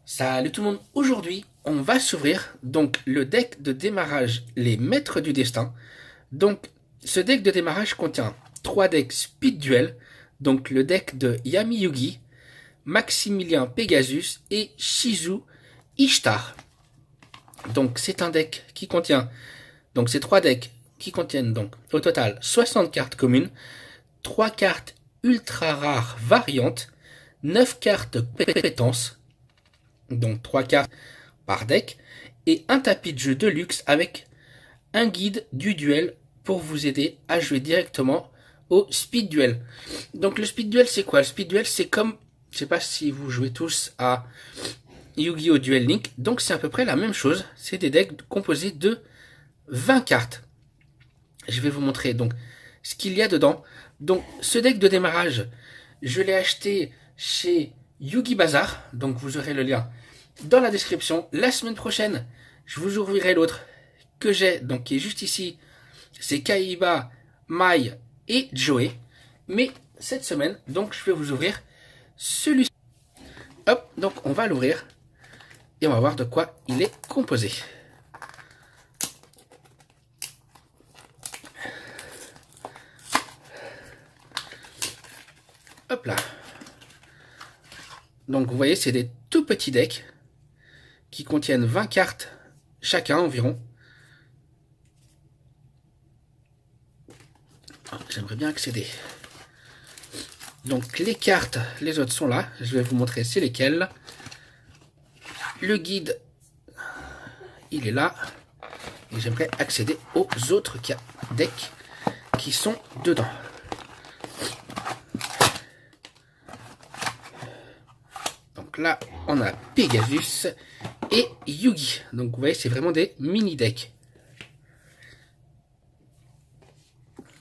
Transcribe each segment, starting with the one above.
Salut tout le monde, aujourd'hui on va s'ouvrir donc le deck de démarrage Les Maîtres du Destin. Donc ce deck de démarrage contient 3 decks Speed Duel, donc le deck de Yami Yugi, Maximilien Pegasus et Shizu Ishtar. Donc c'est un deck qui contient, donc ces 3 decks qui contiennent donc au total 60 cartes communes, 3 cartes ultra rares variantes, 9 cartes compétences, donc 3 cartes par deck, et un tapis de jeu de luxe avec un guide du duel pour vous aider à jouer directement au speed duel. Donc le speed duel c'est quoi? Le speed duel c'est comme, je sais pas si vous jouez tous à Yu-Gi-Oh! Duel Link, donc c'est à peu près la même chose, c'est des decks composés de 20 cartes. Je vais vous montrer donc ce qu'il y a dedans. Donc ce deck de démarrage, je l'ai acheté chez Yugi Bazar, donc vous aurez le lien dans la description. La semaine prochaine, je vous ouvrirai l'autre que j'ai, donc qui est juste ici. C'est Kaiba, Mai et Joey. Mais cette semaine, donc je vais vous ouvrir celui-ci. Hop, donc on va l'ouvrir et on va voir de quoi il est composé. Hop là. Donc vous voyez, c'est des tout petits decks qui contiennent 20 cartes chacun environ. J'aimerais bien accéder. Donc les cartes, les autres sont là. Je vais vous montrer c'est lesquelles. Le guide, il est là. Et j'aimerais accéder aux autres decks qui sont dedans. Donc là, on a Pegasus et Yugi. Donc vous voyez, c'est vraiment des mini-decks.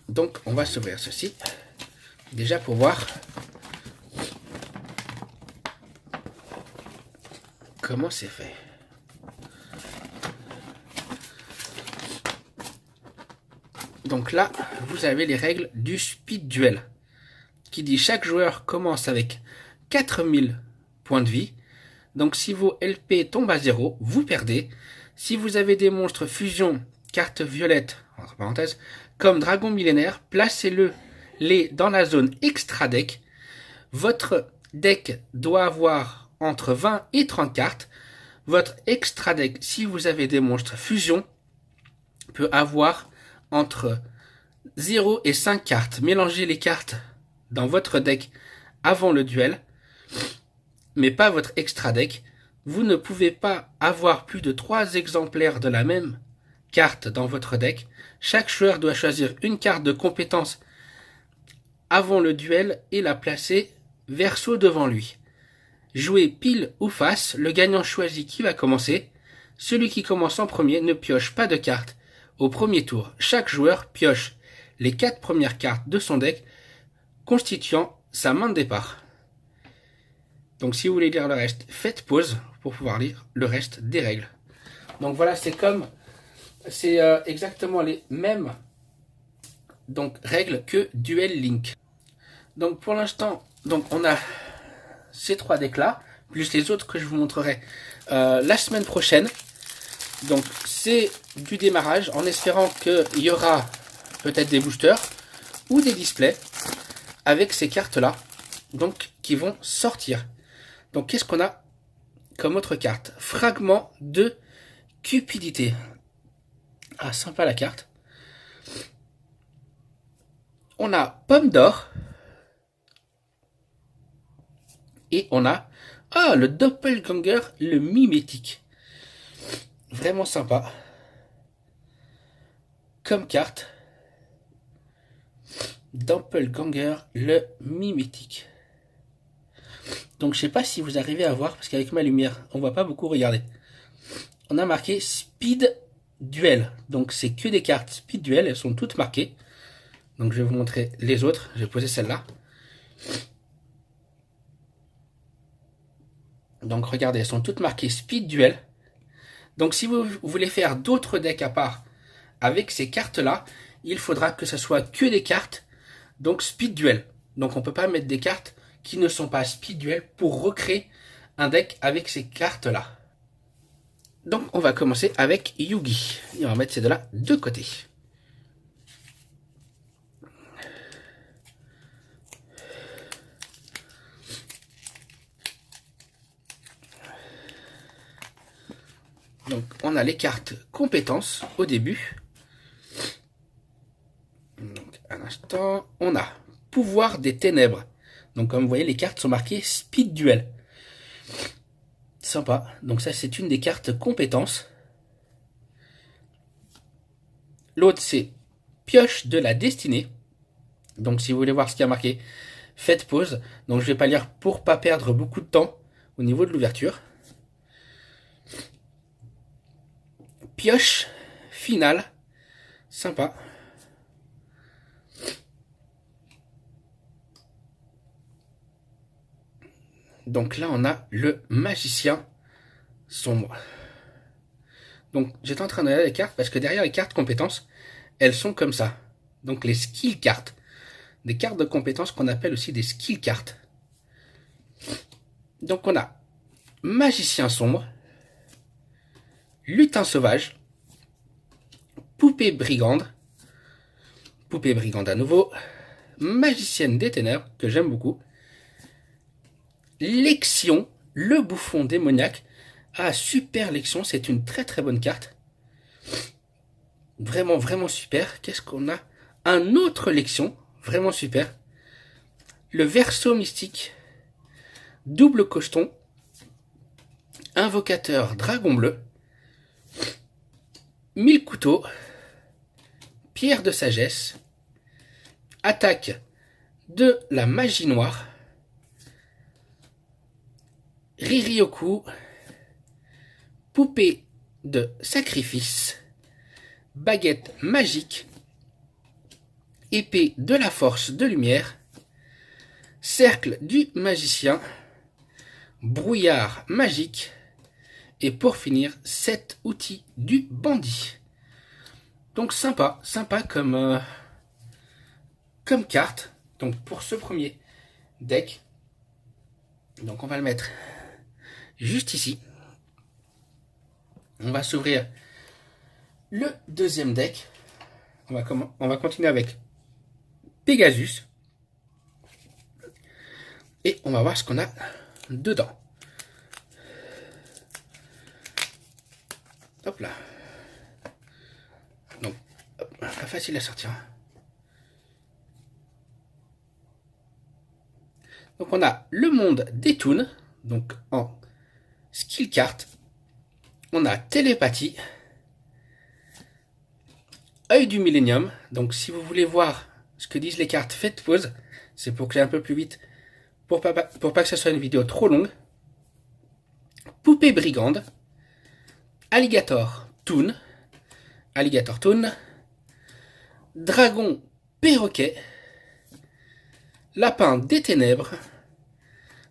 Donc on va s'ouvrir ceci. Déjà pour voir comment c'est fait. Donc là, vous avez les règles du speed duel. Qui dit chaque joueur commence avec 4000 points de vie. Donc si vos LP tombent à 0, vous perdez. Si vous avez des monstres fusion, carte violette, entre parenthèses, comme Dragon Millénaire, placez-les dans la zone extra deck. Votre deck doit avoir entre 20 et 30 cartes. Votre extra deck, si vous avez des monstres fusion, peut avoir entre 0 et 5 cartes. Mélangez les cartes dans votre deck avant le duel, mais pas votre extra deck. Vous ne pouvez pas avoir plus de 3 exemplaires de la même carte dans votre deck. Chaque joueur doit choisir une carte de compétence avant le duel et la placer verso devant lui. Jouez pile ou face, le gagnant choisit qui va commencer. Celui qui commence en premier ne pioche pas de cartes au premier tour. Chaque joueur pioche les 4 premières cartes de son deck constituant sa main de départ. Donc si vous voulez lire le reste, faites pause pour pouvoir lire le reste des règles. Donc voilà, c'est exactement les mêmes donc règles que Duel Link. Donc pour l'instant, donc on a ces 3 decks là, plus les autres que je vous montrerai la semaine prochaine. Donc c'est du démarrage en espérant qu'il y aura peut-être des boosters ou des displays avec ces cartes là, donc qui vont sortir. Donc qu'est-ce qu'on a comme autre carte? Fragment de cupidité. Ah, sympa la carte. On a Pomme d'or. Et on a le Doppelganger, le mimétique. Vraiment sympa. Comme carte. Doppelganger, le mimétique. Donc je sais pas si vous arrivez à voir, parce qu'avec ma lumière, on voit pas beaucoup, regardez. On a marqué Speed Duel. Donc c'est que des cartes Speed Duel, elles sont toutes marquées. Donc je vais vous montrer les autres, je vais poser celle-là. Donc regardez, elles sont toutes marquées Speed Duel. Donc si vous voulez faire d'autres decks à part avec ces cartes-là, il faudra que ce soit que des cartes, donc Speed Duel. Donc on peut pas mettre des cartes qui ne sont pas Speed Duel pour recréer un deck avec ces cartes-là. Donc on va commencer avec Yugi. Et on va mettre ces deux-là de côté. Donc on a les cartes compétences au début. Donc un instant, on a pouvoir des ténèbres. Donc comme vous voyez, les cartes sont marquées Speed Duel. Sympa. Donc ça, c'est une des cartes compétences. L'autre, c'est Pioche de la destinée. Donc si vous voulez voir ce qu'il y a marqué, faites pause. Donc je vais pas lire pour pas perdre beaucoup de temps au niveau de l'ouverture. Pioche finale. Sympa. Donc là, on a le magicien sombre. Donc j'étais en train de regarder les cartes parce que derrière les cartes compétences, elles sont comme ça. Donc les skill cartes. Des cartes de compétences qu'on appelle aussi des skill cartes. Donc on a magicien sombre, lutin sauvage, poupée brigande à nouveau, magicienne des ténèbres, que j'aime beaucoup, Lexion, le bouffon démoniaque. Ah, super Lexion, c'est une très très bonne carte. Vraiment, vraiment super. Qu'est-ce qu'on a? Un autre Lexion, vraiment super. Le verso mystique, double cocheton, invocateur dragon bleu, 1000 couteaux, pierre de sagesse, attaque de la magie noire, Ririoku, poupée de sacrifice, baguette magique, épée de la force de lumière, cercle du magicien, brouillard magique, et pour finir, 7 outils du bandit. Donc sympa comme carte. Donc pour ce premier deck, donc on va le mettre juste ici. On va s'ouvrir le deuxième deck. On va continuer avec Pegasus. Et on va voir ce qu'on a dedans. Hop là. Donc, pas facile à sortir. Donc on a le monde des toons. Donc en skill card. On a télépathie. Œil du millénium. Donc si vous voulez voir ce que disent les cartes, faites pause. C'est pour que j'aille un peu plus vite. Pour pas que ce soit une vidéo trop longue. Poupée brigande. Alligator toon. Dragon perroquet. Lapin des ténèbres.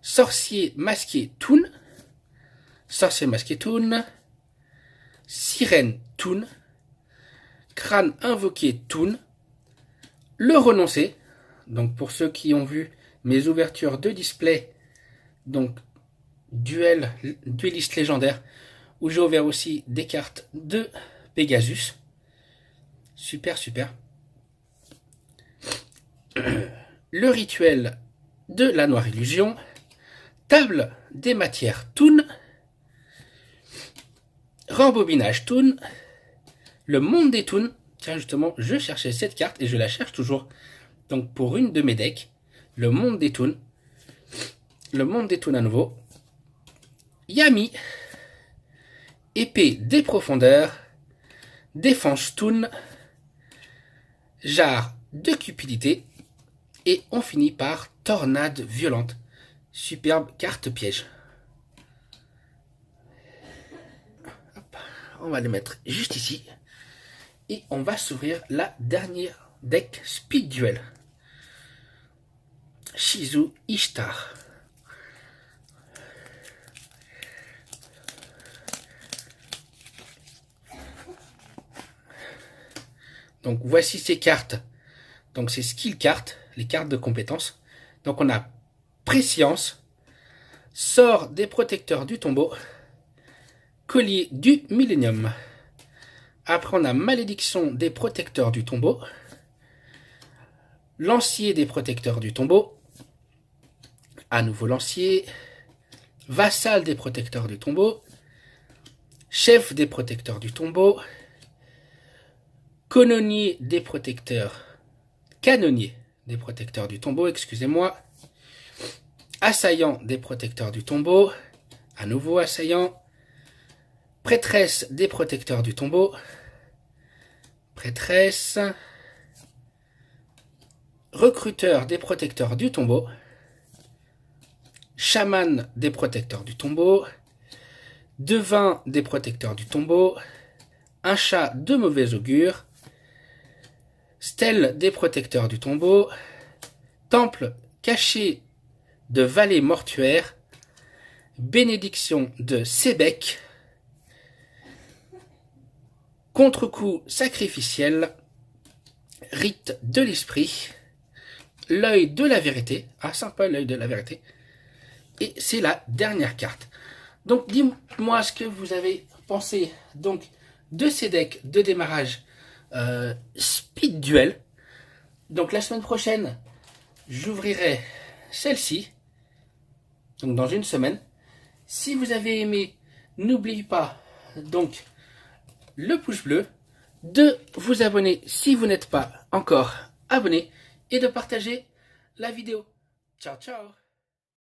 Sorcier masqué toon. Sirène toon. Crâne invoqué toon. Le renoncé. Donc pour ceux qui ont vu mes ouvertures de display, donc dueliste légendaire, où j'ai ouvert aussi des cartes de Pegasus. Super. Le rituel de la noire illusion. Table des matières toon. Rembobinage toon. Le monde des toons. Tiens, justement, je cherchais cette carte et je la cherche toujours. Donc pour une de mes decks, le monde des toons. Le monde des toons à nouveau. Yami. Épée des profondeurs. Défense toon. Jarre de cupidité. Et on finit par tornade violente. Superbe carte piège. Hop, on va le mettre juste ici. Et on va s'ouvrir la dernière deck Speed Duel. Shizu Ishtar. Donc voici ces cartes. Donc c'est skill cartes, les cartes de compétences. Donc on a Préscience, Sort des protecteurs du tombeau. Collier du millénium. Après, on a malédiction des protecteurs du tombeau. Lancier des protecteurs du tombeau. À nouveau lancier. Vassal des protecteurs du tombeau. Chef des protecteurs du tombeau. Canonnier des protecteurs. Canonnier des protecteurs du tombeau, excusez-moi. Assaillant des protecteurs du tombeau. À nouveau assaillant. Prêtresse des protecteurs du tombeau. Prêtresse. Recruteur des protecteurs du tombeau. Chaman des protecteurs du tombeau. Devin des protecteurs du tombeau. Un chat de mauvais augure. Stèle des protecteurs du tombeau. Temple caché de vallée mortuaire. Bénédiction de Sébec. Contre-coup sacrificiel. Rite de l'esprit. L'œil de la vérité. Ah, sympa, l'œil de la vérité. Et c'est la dernière carte. Donc, dis-moi ce que vous avez pensé donc, de ces decks de démarrage Speed Duel. Donc, la semaine prochaine, j'ouvrirai celle-ci. Donc, dans une semaine. Si vous avez aimé, n'oubliez pas donc le pouce bleu, de vous abonner si vous n'êtes pas encore abonné et de partager la vidéo. Ciao, ciao!